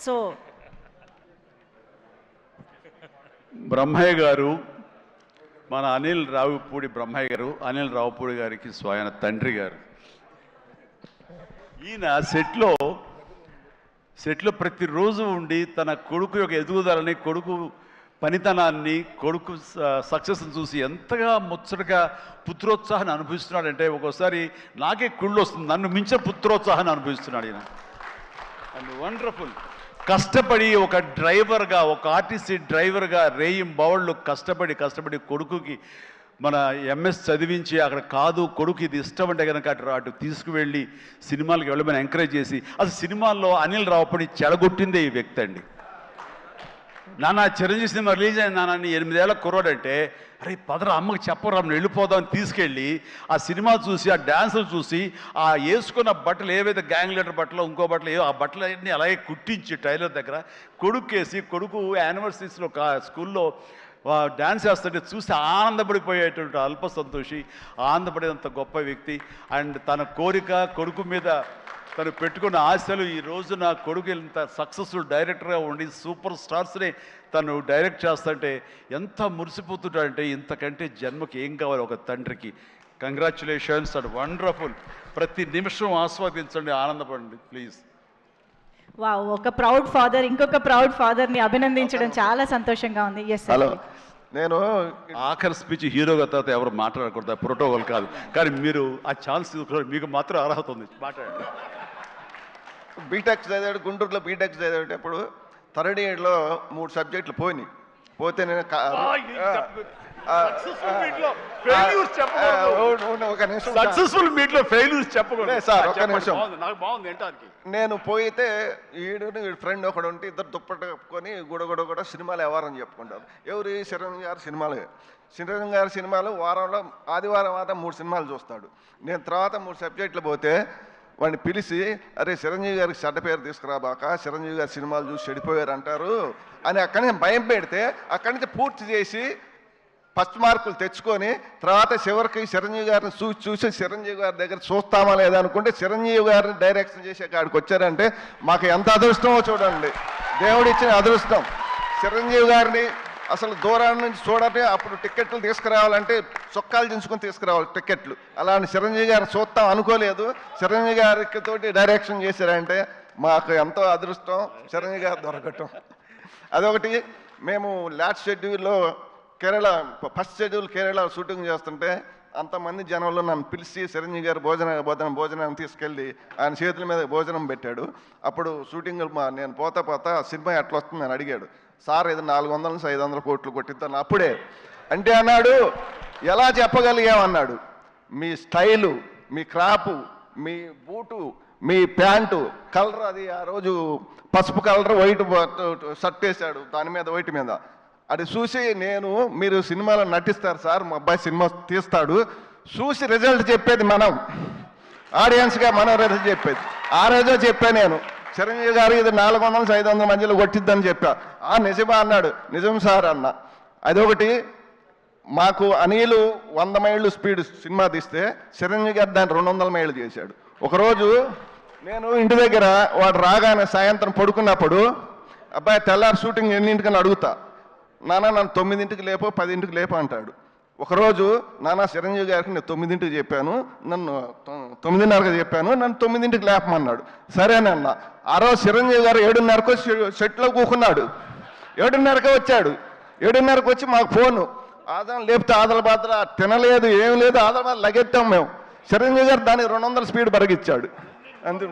So Brahmaiah గారు, మన అనిల్ రావుపూడి బ్రహ్మయ్య గారు, అనిల్ రావుపూడి గారికి స్వయం తండ్రి గారు. ఈయన సెట్లో ప్రతిరోజు ఉండి తన కొడుకు యొక్క ఎదుగుదలని, కొడుకు పనితనాన్ని, కొడుకు సక్సెస్ని చూసి ఎంతగా ముచ్చటగా పుత్రోత్సాహాన్ని అనుభవిస్తున్నాడంటే ఒక్కోసారి నాకే కుళ్ళు వస్తుంది. నన్ను మించిన పుత్రోత్సాహాన్ని అనుభవిస్తున్నాడు ఈయన. And wonderful. కష్టపడి ఒక డ్రైవర్గా, ఒక ఆర్టీసీ డ్రైవర్గా రేయింబవళ్ళు కష్టపడి కొడుకుకి మన ఎంఎస్ చదివించి, అక్కడ కాదు కొడుకు ఇది ఇష్టం అంటే కనుక అటు తీసుకువెళ్ళి సినిమాలకు వెళ్ళమని ఎంకరేజ్ చేసి, అసలు సినిమాల్లో అనిల్ రావుపూడి చెడగొట్టిందే ఈ వ్యక్తి అండి. నాన్న చిరంజీవి సినిమా రిలీజ్ అయిన నాన్న 8 ఏళ్ళ కుర్రాడంటే, అరే పదరా అమ్మకి చెప్పరా వెళ్ళిపోదామని తీసుకెళ్ళి ఆ సినిమా చూసి, ఆ డ్యాన్సులు చూసి, ఆ వేసుకున్న బట్టలు ఏవైతే గ్యాంగ్ లీడర్ బట్టలు, ఇంకో బట్టలు ఏవో, ఆ బట్టలు అన్నీ అలాగే కుట్టించి టైలర్ దగ్గర కొడుకేసి, కొడుకు యానివర్సరీస్లో స్కూల్లో డ్యాన్స్ చేస్తుంటే చూసి ఆనందపడిపోయేటువంటి అల్ప సంతోషి, ఆనందపడేంత గొప్ప వ్యక్తి. అండ్ తన కోరిక, కొడుకు మీద తను పెట్టుకున్న ఆశలు, ఈ రోజు నా కొడుకు ఇంత సక్సెస్ఫుల్ డైరెక్టర్గా ఉండి సూపర్ స్టార్స్ని తను డైరెక్ట్ చేస్తుంటే ఎంత మురిసిపోతుంటాడంటే, ఇంతకంటే జన్మకి ఏం కావాలి ఒక తండ్రికి. Congratulations and wonderful. ప్రతి నిమిషం ఆస్వాదించండి, ఆనందపడండి ప్లీజ్. వావ్, ఒక ప్రౌడ్ ఫాదర్ ఇంకొక ప్రౌడ్ ఫాదర్ని అభినందించడం చాలా సంతోషంగా ఉంది. ఎస్ హలో, నేను ఆఖరి స్పీచ్ హీరోగా తర్వాత ఎవరు మాట్లాడకూడదు, ప్రోటోకాల్ కాదు, కానీ మీరు ఆ ఛాన్స్ తీసుకున్నారు, మీకు మాత్రం అర్హత ఉంది, మాట్లాడండి. బీటెక్ చదివాడు, గుంటూరులో బీటెక్ చదివేటప్పుడు థర్డ్ ఇయర్లో 3 సబ్జెక్టులు పోతే నేను నేను పోయితే వీడు ఫ్రెండ్ ఒకడు ఉంటే ఇద్దరు దుప్పట కప్పుకొని కూడా సినిమాలు ఎవరని చెప్పుకుంటారు. ఎవరు? చిరంజీవి గారి సినిమాలు. చిరంజీవి గారి సినిమాలు వారంలో ఆదివారం 3 సినిమాలు చూస్తాడు. నేను తర్వాత 3 సబ్జెక్టులు పోతే వాడిని పిలిచి, అరే చిరంజీవి గారికి చెడ్డ పేరు తీసుకురాబాక, చిరంజీవి గారి సినిమాలు చూసి చెడిపోయారు అంటారు అని అక్కడి నుంచి భయం పెడితే, అక్కడి నుంచి పూర్తి చేసి ఫస్ట్ మార్కులు తెచ్చుకొని తర్వాత చివరికి చిరంజీవి గారిని చూసి చిరంజీవి గారి దగ్గర చూస్తామా లేదా అనుకుంటే చిరంజీవి గారిని డైరెక్షన్ చేసే కాడికి వచ్చారంటే మాకు ఎంత అదృష్టమో చూడండి. దేవుడిచ్చిన అదృష్టం. చిరంజీవి గారిని అసలు దూరం నుంచి చూడండి, అప్పుడు టికెట్లు తీసుకురావాలంటే చొక్కాలు దించుకొని తీసుకురావాలి టికెట్లు. అలాంటి చిరంజీవి గారిని చూస్తాం అనుకోలేదు. చిరంజీవి గారికి తోటి డైరెక్షన్ చేశారంటే మాకు ఎంతో అదృష్టం చిరంజీవి గారు దొరకటం. అదొకటి. మేము లాస్ట్ షెడ్యూల్లో Kerala, first schedule Kerala shooting చేస్తుంటే అంతమంది జనంలో నన్ను పిలిచి చిరంజీవి గారు భోజనాన్ని తీసుకెళ్ళి ఆయన చేతుల మీద భోజనం పెట్టాడు. అప్పుడు షూటింగ్ నేను పోతా సినిమా ఎట్లా వస్తుంది అని అడిగాడు. సార్ ఇది 400 నుంచి 500 కోట్లు కొట్టిద్దాను. అప్పుడే అంటే అన్నాడు, ఎలా చెప్పగలిగామన్నాడు, మీ స్టైలు, మీ క్రాపు, మీ బూటు, మీ ప్యాంటు కలర్, అది ఆ రోజు పసుపు కలర్ వైట్ షర్ట్ వేశాడు, దాని మీద వైట్ మీద. అది చూసి మీరు సినిమాలో నటిస్తారు సార్, మా అబ్బాయి సినిమా తీస్తాడు, చూసి రిజల్ట్ చెప్పేది మనం, ఆడియన్స్గా మనం రిజల్ట్ చెప్పేది. ఆ రోజే చెప్పాను నేను, చిరంజీవి గారు ఇది 400 నుంచి 500 మధ్యలో కొట్టిద్దని చెప్పా. నిజమా అన్నాడు. నిజం సార్ అన్న. అదొకటి. మాకు అనిలు 100 మైళ్ళు స్పీడ్ సినిమా తీస్తే చిరంజీవి గారు దాన్ని 200 మైళ్ళు చేశాడు. ఒకరోజు నేను ఇంటి దగ్గర వాడు రాగానే సాయంత్రం పడుకున్నప్పుడు, అబ్బాయి తెల్లారి షూటింగ్ ఎన్నింటికని అడుగుతా, నాన్న నన్ను 9ంటికి లేపో 10ంటికి లేపో అంటాడు. ఒకరోజు నాన్న చిరంజీవి గారికి నేను 9ంటికి చెప్పాను, నన్ను 9:30కి చెప్పాను, నన్ను 9ంటికి లేపమన్నాడు. సరేనన్న. ఆ రోజు చిరంజీవి గారు 7:30కు సెట్లో కూకున్నాడు. 7:30కే వచ్చాడు. 7:30కి వచ్చి మాకు ఫోను, ఆదరణ లేపితే ఆదల బాధ తినలేదు, ఏం లేదు, ఆదల బాధ లగెత్తాం మేము. చిరంజీవి గారు దాన్ని 200 స్పీడ్ బరిగిచ్చాడు. అందు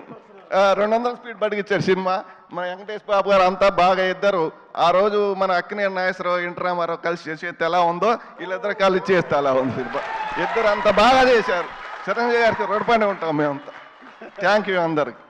200 స్పీడ్ బడిగిచ్చాడు సినిమా. మన వెంకటేష్ బాబు గారు అంతా బాగా ఇద్దరు. ఆ రోజు మన అక్కినేని నాగేశ్వరరావు, ఎన్టీ రామారావు కలిసి చేసేది ఎలా ఉందో వీళ్ళిద్దరు కలిసి చేస్తే అలా ఉంది సినిమా. ఇద్దరు అంత బాగా చేశారు. చిరంజీవి గారికి రుణపడి ఉంటాం మేమంతా. థ్యాంక్ యూ అందరికి.